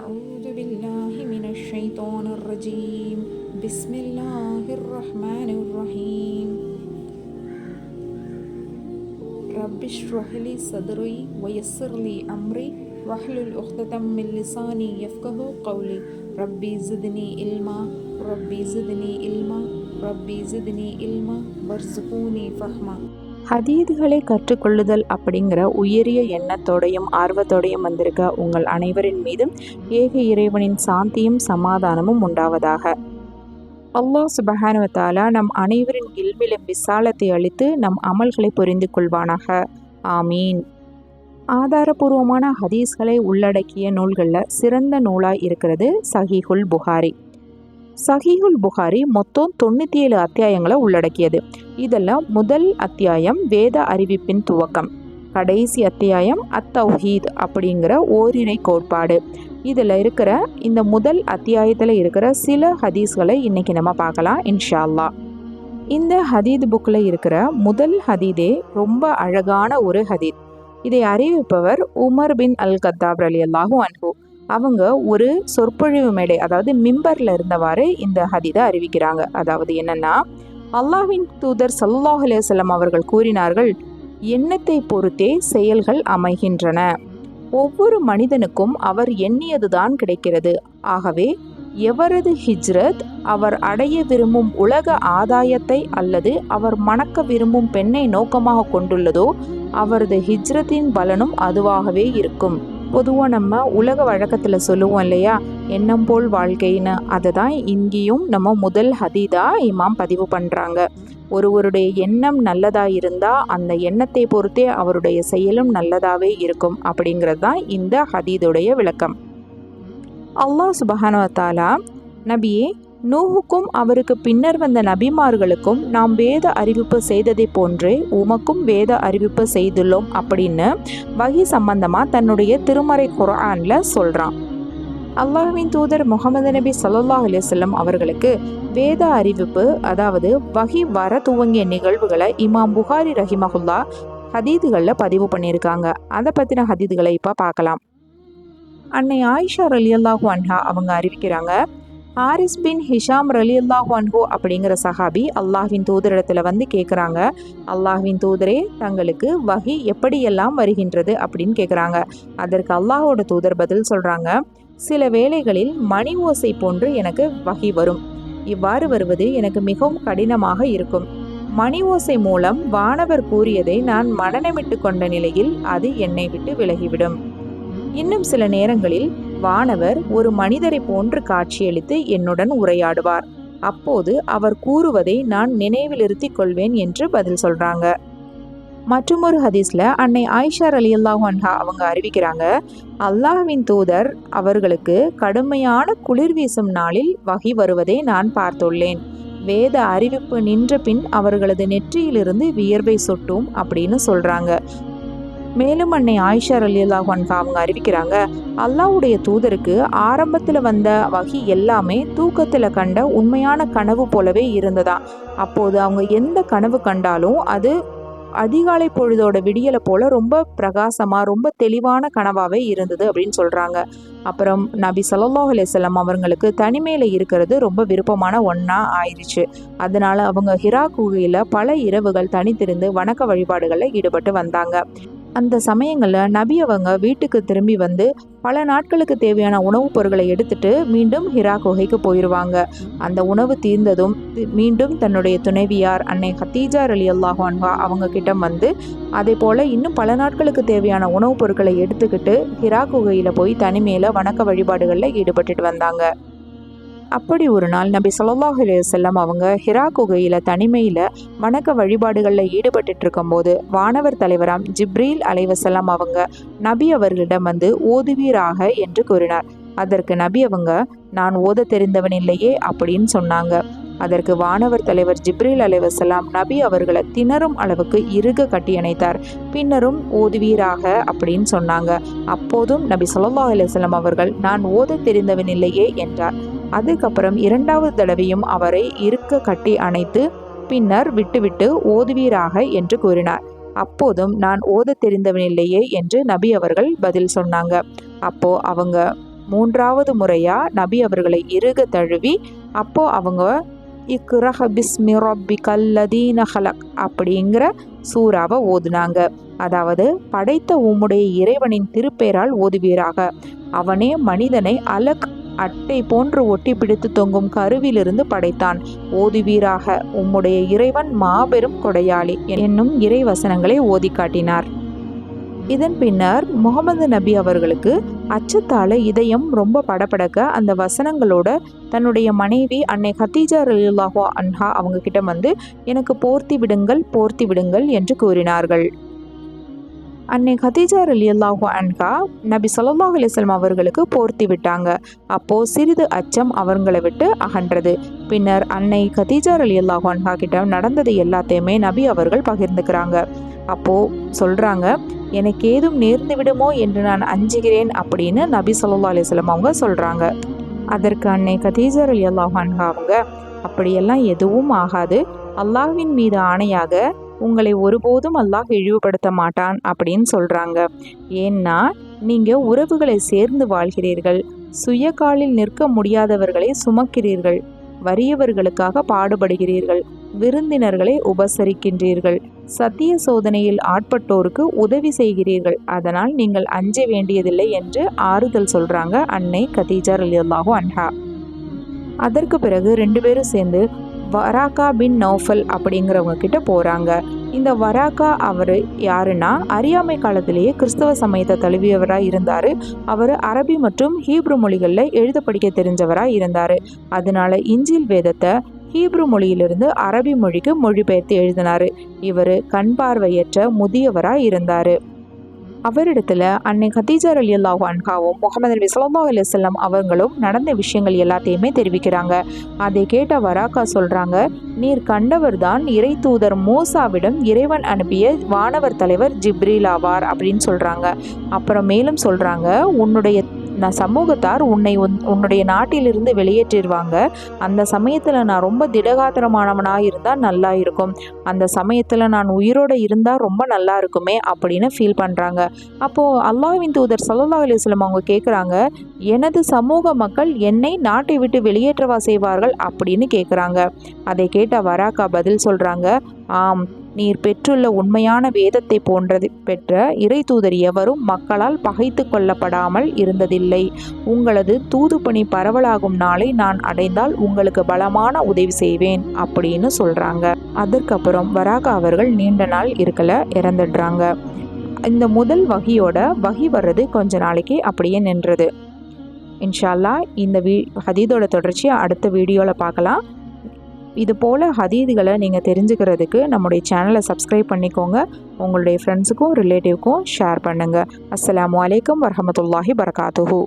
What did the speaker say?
أعوذ بالله من الشيطان الرجيم بسم الله الرحمن الرحيم رب اشرح لي صدري ويسر لي أمري واحلل عقدة من لساني يفقهوا قولي ربي زدني علما ربي زدني علما ربي زدني علما وارزقوني فهما. ஹதீதுகளை கற்றுக்கொள்ளுதல் அப்படிங்கிற உயரிய எண்ணத்தோடையும் ஆர்வத்தோடையும் வந்திருக்க உங்கள் அனைவரின் மீதும் ஏக இறைவனின் சாந்தியும் சமாதானமும் உண்டாவதாக. அல்லாஹ் சுப்ஹானஹு வ தஆலா நம் அனைவரின் இல்மிலும் விசாலத்தை அளித்து நம் அமல்களை புரிந்து கொள்வானாக. ஆமீன். ஆதாரபூர்வமான ஹதீஸ்களை உள்ளடக்கிய நூல்களில் சிறந்த நூலாய் இருக்கிறது சஹீஹுல் புகாரி. சஹீஹுல் புகாரி மொத்தம் 97 அத்தியாயங்களை உள்ளடக்கியது. இதில் முதல் அத்தியாயம் வேத அறிவிப்பின் துவக்கம், கடைசி அத்தியாயம் அத்தௌஹீத் அப்படிங்கிற ஓரிரை கோட்பாடு. இதில் இருக்கிற இந்த முதல் அத்தியாயத்தில் இருக்கிற சில ஹதீஸ்களை இன்னைக்கு நம்ம பார்க்கலாம் இன்ஷா அல்லாஹ். இந்த ஹதீத் புக்கில் இருக்கிற முதல் ஹதீதே ரொம்ப அழகான ஒரு ஹதீத். இதை அறிவிப்பவர் உமர் பின் அல் கத்தாப் ரலியல்லாஹு அன்ஹு. அவங்க ஒரு சொற்பொழிவு மேடை, அதாவது மிம்பர்ல இருந்தவாறு இந்த ஹதீதை அறிவிக்கிறாங்க. அதாவது என்னன்னா, அல்லாஹ்வின் தூதர் ஸல்லல்லாஹு அலைஹி வஸல்லம் அவர்கள் கூறினார்கள், எண்ணத்தை பொறுத்தே செயல்கள் அமைகின்றன. ஒவ்வொரு மனிதனுக்கும் அவர் எண்ணியதுதான் கிடைக்கிறது. ஆகவே எவரது ஹிஜ்ரத் அவர் அடைய விரும்பும் உலக ஆதாயத்தை அல்லது அவர் மணக்க விரும்பும் பெண்ணை நோக்கமாக கொண்டுள்ளதோ அவரது ஹிஜ்ரத்தின் பலனும் அதுவாகவே இருக்கும். பொதுவாக நம்ம உலக வழக்கத்தில் சொல்லுவோம் இல்லையா, எண்ணம் போல் வாழ்க்கைன்னு. அதை தான் இங்கேயும் நம்ம முதல் ஹதீதா இமாம் பதிவு பண்ணுறாங்க. ஒருவருடைய எண்ணம் நல்லதாக இருந்தால் அந்த எண்ணத்தை பொறுத்தே அவருடைய செயலும் நல்லதாகவே இருக்கும் அப்படிங்கிறது தான் இந்த ஹதீதுடைய விளக்கம். அல்லாஹ் சுப்ஹானஹு வ தஆலா, நபியே, நூஹுக்கும் அவருக்கு பின்னர் வந்த நபிமார்களுக்கும் நாம் வேத அறிவிப்பு செய்ததை போன்றே உமக்கும் வேத அறிவிப்பு செய்துள்ளோம் அப்படின்னு வஹி சம்பந்தமாக தன்னுடைய திருமறை குர்ஆன்ல சொல்கிறான். அல்லாஹ்வின் தூதர் முஹம்மது நபி ஸல்லல்லாஹு அலைஹி வஸல்லம் அவர்களுக்கு வேத அறிவிப்பு, அதாவது வஹி வர துவங்கிய நிகழ்வுகளை இமாம் புகாரி ரஹிமஹுல்லா ஹதீதுகளில் பதிவு பண்ணியிருக்காங்க. அதை பற்றின ஹதீதுகளை இப்போ பார்க்கலாம். அன்னை ஆயிஷா ரலியல்லாஹு அன்ஹா அவங்க அறிவிக்கிறாங்க, ஹாரிஸ் பின் ஹிஷாம் ரலியல்லாஹு அன்ஹு அப்படிங்கிற சஹாபி அல்லாஹ்வின் தூதரிடத்துல வந்து கேட்குறாங்க, அல்லாஹ்வின் தூதரே, தங்களுக்கு வஹி எப்படியெல்லாம் வருகின்றது அப்படின்னு கேட்குறாங்க. அதற்கு அல்லாஹோட தூதர் பதில் சொல்கிறாங்க, சில வேளைகளில் மணி ஓசை போன்று எனக்கு வஹி வரும். இவ்வாறு வருவது எனக்கு மிகவும் கடினமாக இருக்கும். மணி ஓசை மூலம் வானவர் கூறியதை நான் மனனமிட்டு கொண்ட நிலையில் அது என்னை விட்டு விலகிவிடும். இன்னும் சில நேரங்களில் வானவர் ஒரு மனிதரை போன்று காட்சியளித்து என்னுடன் உரையாடுவார். அப்போது அவர் கூறுவதை நான் நினைவிலிருத்திக் கொள்வேன் என்று பதில் சொல்றாங்க. மற்றொரு ஹதீஸ்ல அன்னை ஆயிஷா ரலியல்லாஹு அன்ஹா அவங்க அறிவிக்கிறாங்க, அல்லாஹ்வின் தூதர் அவர்களுக்கு கடுமையான குளிர் வீசும் நாளில் வஹி வருவதை நான் பார்த்துள்ளேன். வேத அறிவிப்பு நின்ற பின் அவர்களது நெற்றியிலிருந்து வியர்வை சொட்டும் அப்படின்னு சொல்றாங்க. மேலும் அன்னை ஆயிஷா ரலியல்லாஹு அன்ஹா அவங்க அறிவிக்கிறாங்க, அல்லாஹ்வுடைய தூதருக்கு ஆரம்பத்தில் வந்த வஹி எல்லாமே தூக்கத்தில் கண்ட உண்மையான கனவு போலவே இருந்ததா. அப்போது அவங்க எந்த கனவு கண்டாலும் அது அதிகாலை பொழுதோட விடியலை போல ரொம்ப பிரகாசமா ரொம்ப தெளிவான கனவாவே இருந்தது அப்படின்னு சொல்றாங்க. அப்புறம் நபி ஸல்லல்லாஹு அலைஹி வஸல்லம் அவங்களுக்கு தனிமையில இருக்கிறது ரொம்ப விருப்பமான ஒன்றா ஆயிடுச்சு. அதனால அவங்க ஹிரா குகையில பல இரவுகள் தனித்திருந்து வணக்க வழிபாடுகளில் ஈடுபட்டு வந்தாங்க. அந்த சமயங்களில் நபி அவங்க வீட்டுக்கு திரும்பி வந்து பல நாட்களுக்கு தேவையான உணவுப் பொருட்களை எடுத்துட்டு மீண்டும் ஹிரா குகைக்கு போயிடுவாங்க. அந்த உணவு தீர்ந்ததும் மீண்டும் தன்னுடைய துணைவியார் அன்னை ஹதீஜா ரலியல்லாஹு அன்ஹா அவங்க கிட்ட வந்து அதே போல் இன்னும் பல நாட்களுக்கு தேவையான உணவுப் பொருட்களை எடுத்துக்கிட்டு ஹிரா குகையில் போய் தனிமையில் வணக்க வழிபாடுகளில் ஈடுபட்டுட்டு வந்தாங்க. அப்படி ஒரு நாள் நபி ஸல்லல்லாஹு அலைஹி வஸல்லம் அவங்க ஹிரா குகையில் தனிமையில் வணக்க வழிபாடுகளில் ஈடுபட்டு இருக்கும்போது வானவர் தலைவராம் ஜிப்ரீல் அலைஹிஸ்ஸலாம் அவங்க நபி அவர்களிடம் வந்து ஓதுவீராக என்று கூறினார். அதற்கு நபி அவங்க, நான் ஓத தெரிந்தவன் இல்லையே அப்படின்னு சொன்னாங்க. அதற்கு வானவர் தலைவர் ஜிப்ரீல் அலைஹிஸ்ஸலாம் நபி அவர்களை திணறும் அளவுக்கு இறுக கட்டி அணைத்தார். பின்னரும் ஓதுவீராக அப்படின்னு சொன்னாங்க. அப்போதும் நபி ஸல்லல்லாஹு அலைஹி வஸல்லம் அவர்கள், நான் ஓத தெரிந்தவன் இல்லையே என்றார். அதுக்கப்புறம் 2வது தடவையும் அவரை இறுக்க கட்டி அணைத்து பின்னர் விட்டுவிட்டு ஓதுவீராக என்று கூறினார். அப்போதும் நான் ஓத தெரிந்தவன் இல்லையே என்று நபி அவர்கள் பதில் சொன்னாங்க. அப்போ அவங்க மூன்றாவது முறையாக நபி அவர்களை இறுக தழுவி அப்போது அவங்க இக்ரஹ பிஸ்மி ரப்பிக்கல் லதீன ஹலக் அப்படிங்கிற சூறாவை ஓதுனாங்க. அதாவது படைத்த உம்முடைய இறைவனின் திருப்பெயரால் ஓதுவீராக, அவனே மனிதனை அலக் அட்டை போன்று ஒட்டி பிடித்து தொங்கும் கருவிலிருந்து படைத்தான், ஓதுவீராக, உம்முடைய இறைவன் மாபெரும் கொடையாளி என்னும் இறை வசனங்களை ஓதி காட்டினார். இதன் பின்னர் முகமது நபி அவர்களுக்கு அச்சத்தால இதயம் ரொம்ப படபடக்க அந்த வசனங்களோட தன்னுடைய மனைவி அன்னை கதீஜா ரலியல்லாஹு அன்ஹா அவங்க கிட்ட வந்து எனக்கு போர்த்தி விடுங்கள் என்று கூறினார்கள். அன்னை கதீஜா ரலியல்லாஹு அன்ஹா நபி ஸல்லல்லாஹு அலைஹி வஸல்லம் அவர்களுக்கு போர்த்தி விட்டாங்க. அப்போது சிறிது அச்சம் அவங்களை விட்டு அகன்றது. பின்னர் அன்னை கதீஜா ரலியல்லாஹு அன்ஹா கிட்ட நடந்தது எல்லாத்தையுமே நபி அவர்கள் பகிர்ந்துக்கிறாங்க. அப்போது சொல்கிறாங்க, எனக்கு ஏதும் நேர்ந்து விடுமோ என்று நான் அஞ்சுகிறேன் அப்படின்னு நபி ஸல்லல்லாஹு அலைஹி வஸல்லம் அவங்க சொல்கிறாங்க. அதற்கு அன்னை கதீஜா ரலியல்லாஹு அன்ஹா அவங்க, அப்படியெல்லாம் எதுவும் ஆகாது, அல்லாஹ்வின் மீது ஆணையாக உங்களை ஒருபோதும் அல்லாஹ் இழிவுபடுத்த மாட்டான் அப்படின்னு சொல்கிறாங்க. ஏன்னா நீங்கள் உறவுகளை சேர்ந்து வாழ்கிறீர்கள், சுய காலில் நிற்க முடியாதவர்களை சுமக்கிறீர்கள், வறியவர்களுக்காக பாடுபடுகிறீர்கள், விருந்தினர்களை உபசரிக்கின்றீர்கள், சத்திய சோதனையில் ஆட்பட்டோருக்கு உதவி செய்கிறீர்கள், அதனால் நீங்கள் அஞ்ச வேண்டியதில்லை என்று ஆறுதல் சொல்கிறாங்க அன்னை கதீஜா ரலியல்லாஹு அன்ஹா. அதற்கு பிறகு 2 பேரும் சேர்ந்து வராக்கா பின் நௌஃபல் அப்படிங்கிறவங்க கிட்ட போகிறாங்க. இந்த வராக்கா அவர் யாருன்னா அறியாமை காலத்திலேயே கிறிஸ்தவ சமயத்தை தழுவியவராக இருந்தார். அவர் அரபி மற்றும் ஹீப்ரு மொழிகளில் எழுத படிக்க தெரிஞ்சவராக இருந்தார். அதனால இஞ்சில் வேதத்தை ஹீப்ரு மொழியிலிருந்து அரபி மொழிக்கு மொழிபெயர்த்து எழுதினார். இவர் கண் பார்வையற்ற முதியவராக இருந்தார். அவரிடத்துல அன்னை கதீஜா ரலியல்லாஹு அன்ஹாவும் முகமது நபி ஸல்லல்லாஹு அலைஹி வஸல்லம் அவங்களும் நடந்த விஷயங்கள் எல்லாத்தையுமே தெரிவிக்கிறாங்க. அதை கேட்ட வராக்கா சொல்கிறாங்க, நீர் கண்டவர் தான் இறை தூதர் மூசாவிடம் இறைவன் அனுப்பிய வானவர் தலைவர் ஜிப்ரீல் ஆவார் அப்படின்னு சொல்கிறாங்க. அப்புறம் மேலும் சொல்கிறாங்க, உன்னுடைய சமூகத்தார் உன்னுடைய நாட்டிலிருந்து வெளியேற்றிடுவாங்க. அந்த சமயத்தில் நான் ரொம்ப திடகாத்திரமானவனாக இருந்தால் நல்லா இருக்கும், அந்த சமயத்தில் நான் உயிரோடு இருந்தால் ரொம்ப நல்லா இருக்குமே அப்படின்னு ஃபீல் பண்ணுறாங்க. அப்போது அல்லாஹ்வின் தூதர் ஸல்லல்லாஹு அலைஹி வஸல்லம் அவங்க கேட்குறாங்க, எனது சமூக மக்கள் என்னை நாட்டை விட்டு வெளியேற்றவா செய்வார்கள் அப்படின்னு கேட்குறாங்க. அதை கேட்ட வராக்கா பதில் சொல்கிறாங்க, ஆம், நீர் பெற்றுள்ள உண்மையான வேதத்தை போன்றது பெற்ற இறை தூதர் எவரும் மக்களால் பகைத்து கொள்ளப்படாமல் இருந்ததில்லை. உங்களது தூதுப்பணி பரவலாகும் நாளை நான் அடைந்தால் உங்களுக்கு பலமான உதவி செய்வேன் அப்படின்னு சொல்கிறாங்க. அதற்கப்புறம் வராகா அவர்கள் நீண்ட நாள் இறந்துடுறாங்க. இந்த முதல் வகி வர்றது கொஞ்ச நாளைக்கு அப்படியே நின்றது. இன்ஷா அல்லாஹ் இந்த ஹதீதோட தொடர்ச்சியை அடுத்த வீடியோவில் பார்க்கலாம். இது போல் ஹதீதுகளை நீங்கள் தெரிஞ்சுக்கிறதுக்கு நம்முடைய சேனலை சப்ஸ்கிரைப் பண்ணிக்கோங்க. உங்களுடைய ஃப்ரெண்ட்ஸுக்கும் ரிலேட்டிவ்க்கும் ஷேர் பண்ணுங்கள். அஸ்ஸலாமு அலைக்கும் வரஹ்மத்துல்லாஹி பரகாத்துஹு.